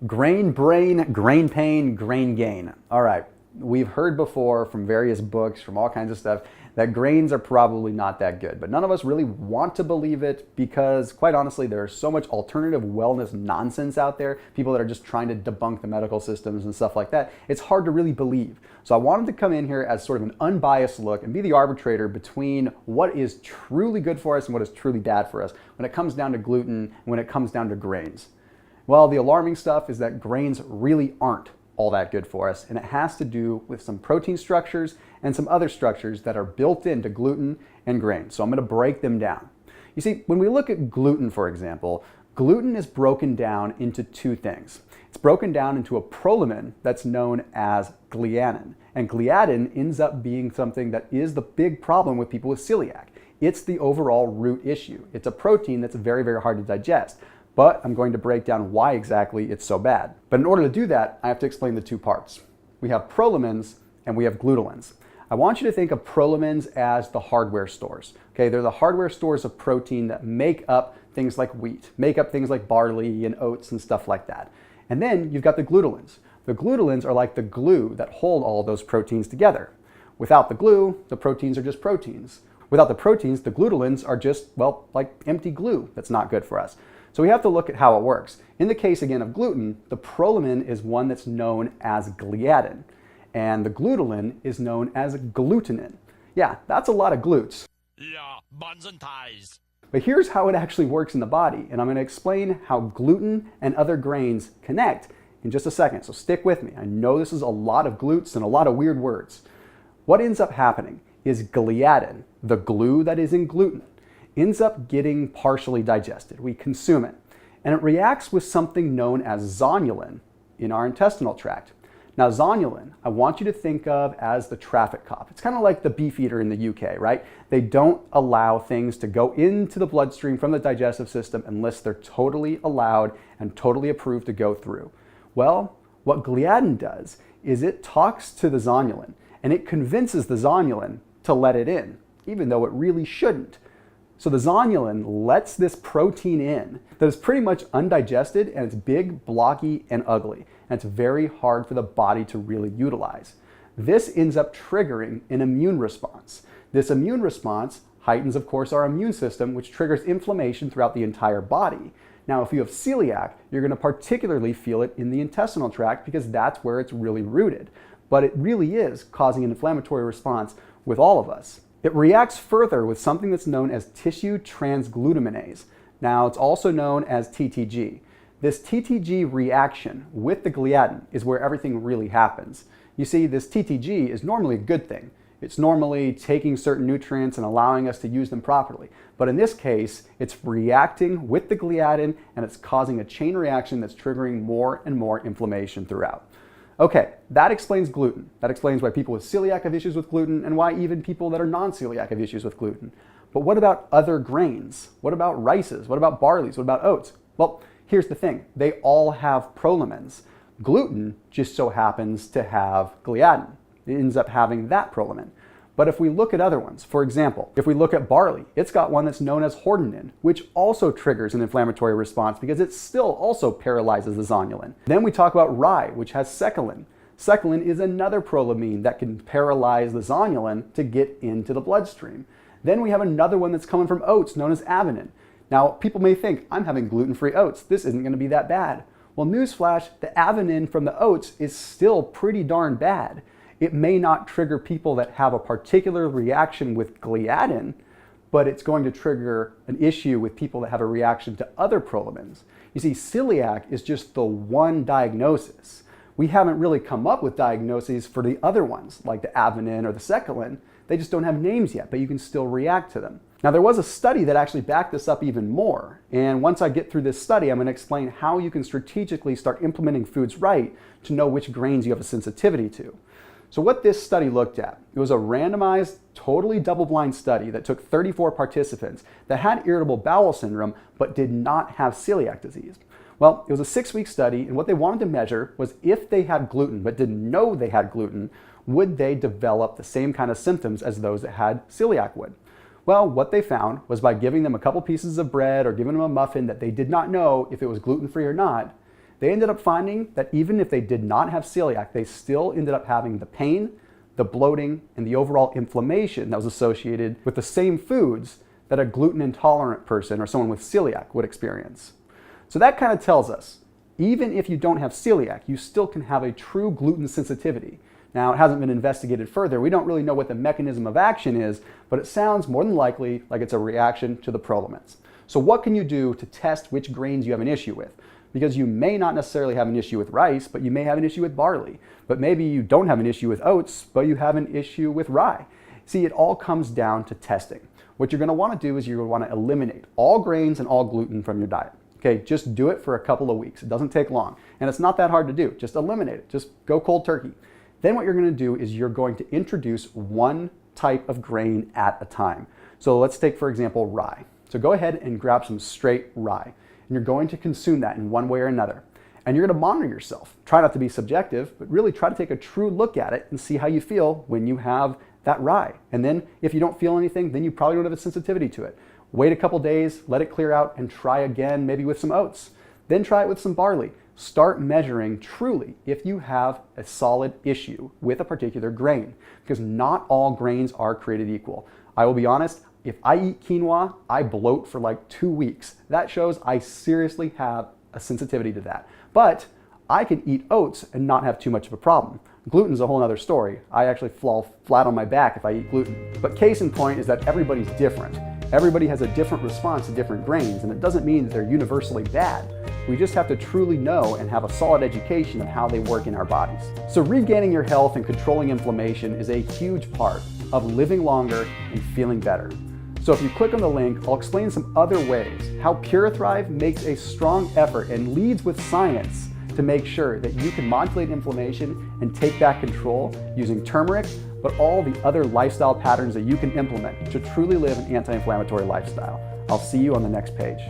Grain brain, grain pain, grain gain. All right, we've heard before from various books, from all kinds of stuff, that grains are probably not that good, but none of us really want to believe it because, quite honestly, there's so much alternative wellness nonsense out there, people that are just trying to debunk the medical systems and stuff like that. It's hard to really believe. So I wanted to come in here as sort of an unbiased look and be the arbitrator between what is truly good for us and what is truly bad for us when it comes down to gluten and when it comes down to grains. Well, the alarming stuff is that grains really aren't all that good for us, and it has to do with some protein structures and some other structures that are built into gluten and grain. So I'm going to break them down. You see, when we look at gluten, for example, gluten is broken down into two things. It's broken down into a prolamin that's known as gliadin, and gliadin ends up being something that is the big problem with people with celiac. It's the overall root issue. It's a protein that's very, very hard to digest. But I'm going to break down why exactly it's so bad. But in order to do that, I have to explain the two parts. We have prolamins and we have gluteins. I want you to think of prolamins as the hardware stores. Okay, they're the hardware stores of protein that make up things like wheat, make up things like barley and oats and stuff like that. And then you've got the gluteins. The gluteins are like the glue that hold all of those proteins together. Without the glue, the proteins are just proteins. Without the proteins, the gluteins are just, well, like empty glue that's not good for us. So we have to look at how it works. In the case, again, of gluten, the prolamin is one that's known as gliadin, and the glutenin is known as glutenin. Yeah, that's a lot of glutes. Yeah, buns and ties. But here's how it actually works in the body, and I'm going to explain how gluten and other grains connect in just a second, so stick with me. I know this is a lot of glutes and a lot of weird words. What ends up happening is gliadin, the glue that is in gluten, ends up getting partially digested. We consume it, and it reacts with something known as zonulin in our intestinal tract. Now, zonulin, I want you to think of as the traffic cop. It's kind of like the beefeater in the UK, right? They don't allow things to go into the bloodstream from the digestive system unless they're totally allowed and totally approved to go through. Well, what gliadin does is it talks to the zonulin, and it convinces the zonulin to let it in, even though it really shouldn't. So the zonulin lets this protein in that is pretty much undigested, and it's big, blocky, and ugly. And it's very hard for the body to really utilize. This ends up triggering an immune response. This immune response heightens, of course, our immune system, which triggers inflammation throughout the entire body. Now, if you have celiac, you're going to particularly feel it in the intestinal tract because that's where it's really rooted. But it really is causing an inflammatory response with all of us. It reacts further with something that's known as tissue transglutaminase. Now, it's also known as TTG. This TTG reaction with the gliadin is where everything really happens. You see, this TTG is normally a good thing. It's normally taking certain nutrients and allowing us to use them properly. But in this case, it's reacting with the gliadin, and it's causing a chain reaction that's triggering more and more inflammation throughout. Okay, that explains gluten. That explains why people with celiac have issues with gluten and why even people that are non-celiac have issues with gluten. But what about other grains? What about rices? What about barleys? What about oats? Well, here's the thing. They all have prolamins. Gluten just so happens to have gliadin. It ends up having that prolamin. But if we look at other ones, for example, if we look at barley, it's got one that's known as Hordein, which also triggers an inflammatory response because it still also paralyzes the zonulin. Then we talk about rye, which has secalin. Secalin is another prolamine that can paralyze the zonulin to get into the bloodstream. Then we have another one that's coming from oats known as avenin. Now, people may think, I'm having gluten-free oats. This isn't going to be that bad. Well, newsflash, the avenin from the oats is still pretty darn bad. It may not trigger people that have a particular reaction with gliadin, but it's going to trigger an issue with people that have a reaction to other prolamins. You see, celiac is just the one diagnosis. We haven't really come up with diagnoses for the other ones, like the avenin or the secalin. They just don't have names yet, but you can still react to them. Now, there was a study that actually backed this up even more. And once I get through this study, I'm going to explain how you can strategically start implementing foods right to know which grains you have a sensitivity to. So what this study looked at, it was a randomized, totally double-blind study that took 34 participants that had irritable bowel syndrome but did not have celiac disease. Well, it was a 6-week study, and what they wanted to measure was if they had gluten but didn't know they had gluten, would they develop the same kind of symptoms as those that had celiac would? Well, what they found was by giving them a couple pieces of bread or giving them a muffin that they did not know if it was gluten-free or not, they ended up finding that even if they did not have celiac, they still ended up having the pain, the bloating, and the overall inflammation that was associated with the same foods that a gluten intolerant person or someone with celiac would experience. So that kind of tells us, even if you don't have celiac, you still can have a true gluten sensitivity. Now, it hasn't been investigated further. We don't really know what the mechanism of action is, but it sounds more than likely like it's a reaction to the prolamins. So what can you do to test which grains you have an issue with? Because you may not necessarily have an issue with rice, but you may have an issue with barley. But maybe you don't have an issue with oats, but you have an issue with rye. See, it all comes down to testing. What you're going to want to do is you're going to want to eliminate all grains and all gluten from your diet. Okay, just do it for a couple of weeks. It doesn't take long. And it's not that hard to do. Just eliminate it. Just go cold turkey. Then what you're going to do is you're going to introduce one type of grain at a time. So let's take, for example, rye. So go ahead and grab some straight rye. And you're going to consume that in one way or another. And you're going to monitor yourself. Try not to be subjective, but really try to take a true look at it and see how you feel when you have that rye. And then if you don't feel anything, then you probably don't have a sensitivity to it. Wait a couple days, let it clear out, and try again, maybe with some oats. Then try it with some barley. Start measuring truly if you have a solid issue with a particular grain, because not all grains are created equal. I will be honest, if I eat quinoa, I bloat for like 2 weeks. That shows I seriously have a sensitivity to that. But I can eat oats and not have too much of a problem. Gluten's a whole other story. I actually fall flat on my back if I eat gluten. But case in point is that everybody's different. Everybody has a different response to different grains, and it doesn't mean that they're universally bad. We just have to truly know and have a solid education of how they work in our bodies. So regaining your health and controlling inflammation is a huge part of living longer and feeling better. So if you click on the link, I'll explain some other ways how PuraTHRIVE makes a strong effort and leads with science to make sure that you can modulate inflammation and take back control using turmeric, but all the other lifestyle patterns that you can implement to truly live an anti-inflammatory lifestyle. I'll see you on the next page.